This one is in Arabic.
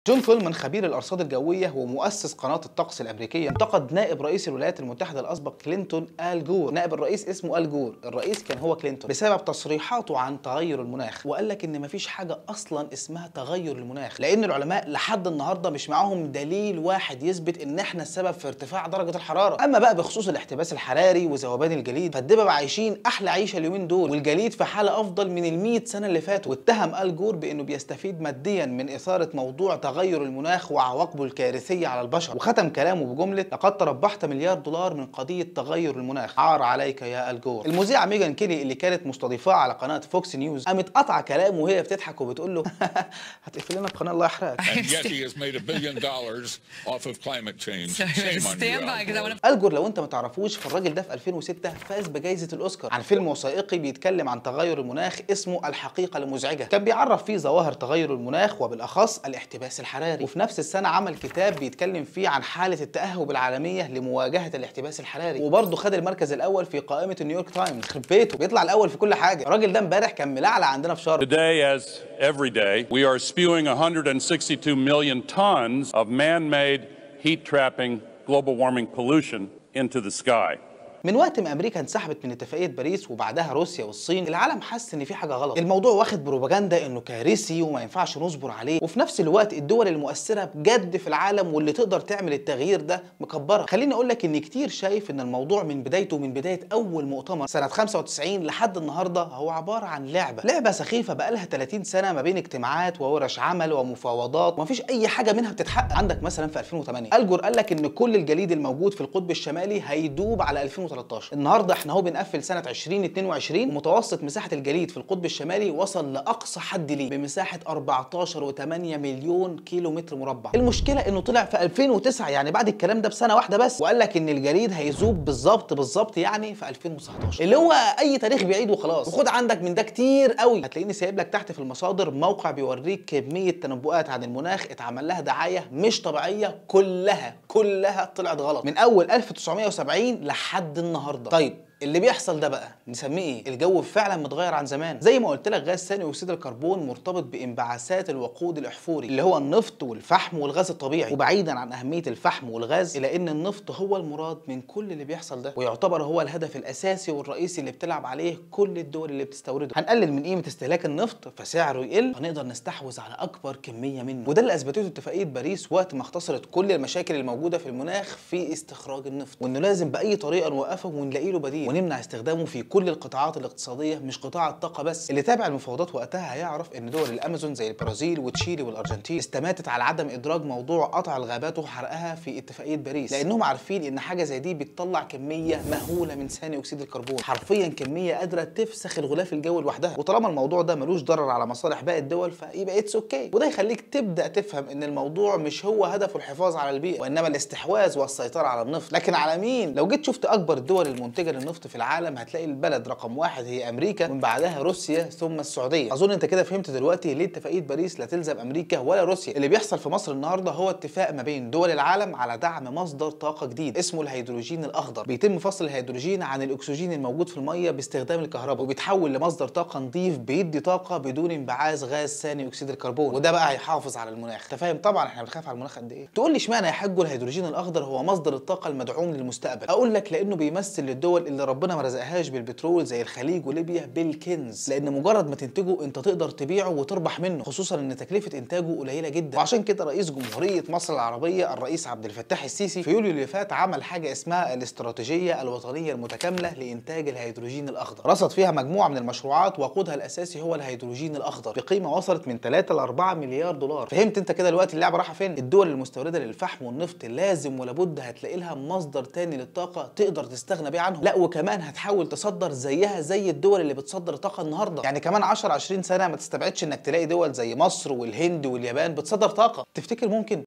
جون كولمان خبير الأرصاد الجوية ومؤسس قناة الطقس الأمريكية انتقد نائب رئيس الولايات المتحدة الأسبق كلينتون آل جور. نائب الرئيس اسمه آل جور، الرئيس كان هو كلينتون، بسبب تصريحاته عن تغير المناخ، وقال لك إن مفيش حاجة أصلا اسمها تغير المناخ، لأن العلماء لحد النهاردة مش معاهم دليل واحد يثبت إن إحنا السبب في ارتفاع درجة الحرارة. أما بقى بخصوص الاحتباس الحراري وذوبان الجليد، فالدببة عايشين أحلى عيشة اليومين دول، والجليد في حالة أفضل من ال100 سنة اللي فاتوا. واتهم آل جور بإنه بيستفيد ماديا من إثارة موضوع تغير المناخ وعواقبه الكارثية على البشر، وختم كلامه بجملة: لقد تربحت مليار دولار من قضية تغير المناخ، عار عليك يا آل جور. المذيعة ميغان كيلي اللي كانت مستضيفاه على قناة فوكس نيوز قامت قاطعة كلامه وهي بتضحك وبتقول له هتقفل لنا القناة الله يحرقك. آل جور لو انت ما تعرفوش، فالراجل ده في 2006 فاز بجائزة الأوسكار عن فيلم وثائقي بيتكلم عن تغير المناخ اسمه الحقيقة المزعجة، كان بيعرف فيه ظواهر تغير المناخ وبالأخص الاحتباس الحراري. وفي نفس السنة عمل كتاب بيتكلم فيه عن حالة التأهب العالمية لمواجهة الاحتباس الحراري، وبرضه خد المركز الأول في قائمة نيويورك تايمز. خرب بيته بيطلع الأول في كل حاجة. الراجل ده امبارح كان ملعلع عندنا في شرم. Today, as every day, we are spewing 162 million tons of man-made heat-trapping global warming pollution into the sky. من وقت ما امريكا انسحبت من اتفاقيه باريس وبعدها روسيا والصين، العالم حس ان في حاجه غلط. الموضوع واخد بروباجندا انه كارثي وما ينفعش نصبر عليه، وفي نفس الوقت الدول المؤثره بجد في العالم واللي تقدر تعمل التغيير ده مكبره. خليني اقول لك ان كتير شايف ان الموضوع من بدايته، من بدايه اول مؤتمر سنه 95 لحد النهارده، هو عباره عن لعبه سخيفه بقالها 30 سنه ما بين اجتماعات وورش عمل ومفاوضات، ومفيش اي حاجه منها بتتحقق. عندك مثلا في 2008 آل جور قال لك ان كل الجليد الموجود في القطب الشمالي هيدوب على 2013. النهارده احنا اهو بنقفل سنه 2022 ومتوسط مساحه الجليد في القطب الشمالي وصل لاقصى حد ليه بمساحه 14.8 مليون كيلو متر مربع. المشكله انه طلع في 2009، يعني بعد الكلام ده بسنه واحده بس، وقال لك ان الجليد هيذوب بالظبط يعني في 2019، اللي هو اي تاريخ بعيد وخلاص. وخد عندك من ده كتير قوي. هتلاقيني سايب لك تحت في المصادر موقع بيوريك كميه تنبؤات عن المناخ اتعمل لها دعايه مش طبيعيه، كلها طلعت غلط من اول 1970 لحد النهارده. طيب اللي بيحصل ده بقى نسميه ايه؟ الجو فعلا متغير عن زمان. زي ما قلت لك، غاز ثاني اكسيد الكربون مرتبط بانبعاثات الوقود الاحفوري اللي هو النفط والفحم والغاز الطبيعي، وبعيدا عن اهميه الفحم والغاز، الا ان النفط هو المراد من كل اللي بيحصل ده، ويعتبر هو الهدف الاساسي والرئيسي اللي بتلعب عليه كل الدول اللي بتستورده. هنقلل من قيمه استهلاك النفط فسعره يقل، هنقدر نستحوذ على اكبر كميه منه، وده اللي اثبتته اتفاقيه باريس وقت ما اختصرت كل المشاكل الموجوده في المناخ في استخراج النفط، وانه لازم باي طريقه نوقفه ونلاقي له بديل ونمنع استخدامه في كل القطاعات الاقتصاديه، مش قطاع الطاقه بس. اللي تابع المفاوضات وقتها هيعرف ان دول الامازون زي البرازيل وتشيلي والارجنتين استماتت على عدم ادراج موضوع قطع الغابات وحرقها في اتفاقيه باريس، لانهم عارفين ان حاجه زي دي بتطلع كميه مهوله من ثاني اكسيد الكربون، حرفيا كميه قادره تفسخ الغلاف الجوي لوحدها. وطالما الموضوع ده ملوش ضرر على مصالح باقي الدول، فيبقى اتس اوكي. وده يخليك تبدا تفهم ان الموضوع مش هو هدفه الحفاظ على البيئه، وانما الاستحواذ والسيطره على النفط. لكن على مين؟ لو جيت شفت اكبر الدول المنتجه للنفط في العالم، هتلاقي البلد رقم واحد هي امريكا، ومن بعدها روسيا، ثم السعوديه. اظن انت كده فهمت دلوقتي ليه اتفاقيه باريس لا تلزم امريكا ولا روسيا. اللي بيحصل في مصر النهارده هو اتفاق ما بين دول العالم على دعم مصدر طاقه جديد اسمه الهيدروجين الاخضر. بيتم فصل الهيدروجين عن الاكسجين الموجود في الميه باستخدام الكهرباء، وبيتحول لمصدر طاقه نظيف بيدي طاقه بدون انبعاث غاز ثاني اكسيد الكربون، وده بقى هيحافظ على المناخ. انت فاهم طبعا احنا بنخاف على المناخ قد ايه. تقول لي اشمعنى يا حاج الهيدروجين الاخضر هو مصدر الطاقه المدعوم للمستقبل؟ اقول لك لانه بيمثل للدول اللي ربنا ما رزقهاش بالبترول زي الخليج وليبيا بالكنز، لان مجرد ما تنتجه انت تقدر تبيعه وتربح منه، خصوصا ان تكلفه انتاجه قليله جدا. وعشان كده رئيس جمهوريه مصر العربيه الرئيس عبد الفتاح السيسي في يوليو اللي فات عمل حاجه اسمها الاستراتيجيه الوطنيه المتكامله لانتاج الهيدروجين الاخضر، رصد فيها مجموعه من المشروعات وقودها الاساسي هو الهيدروجين الاخضر بقيمه وصلت من 3 ل 4 مليار دولار. فهمت انت كده دلوقتي اللعبه رايحه فين؟ الدول المستورده للفحم والنفط لازم ولا بد هتلاقي لها مصدر تاني للطاقه تقدر تستغنى بيه عنهم، لا وكمان هتحاول تصدر زيها زي الدول اللي بتصدر طاقه النهارده. يعني كمان 10 20 سنه ما تستبعدش انك تلاقي دول زي مصر والهند واليابان بتصدر طاقه. تفتكر ممكن؟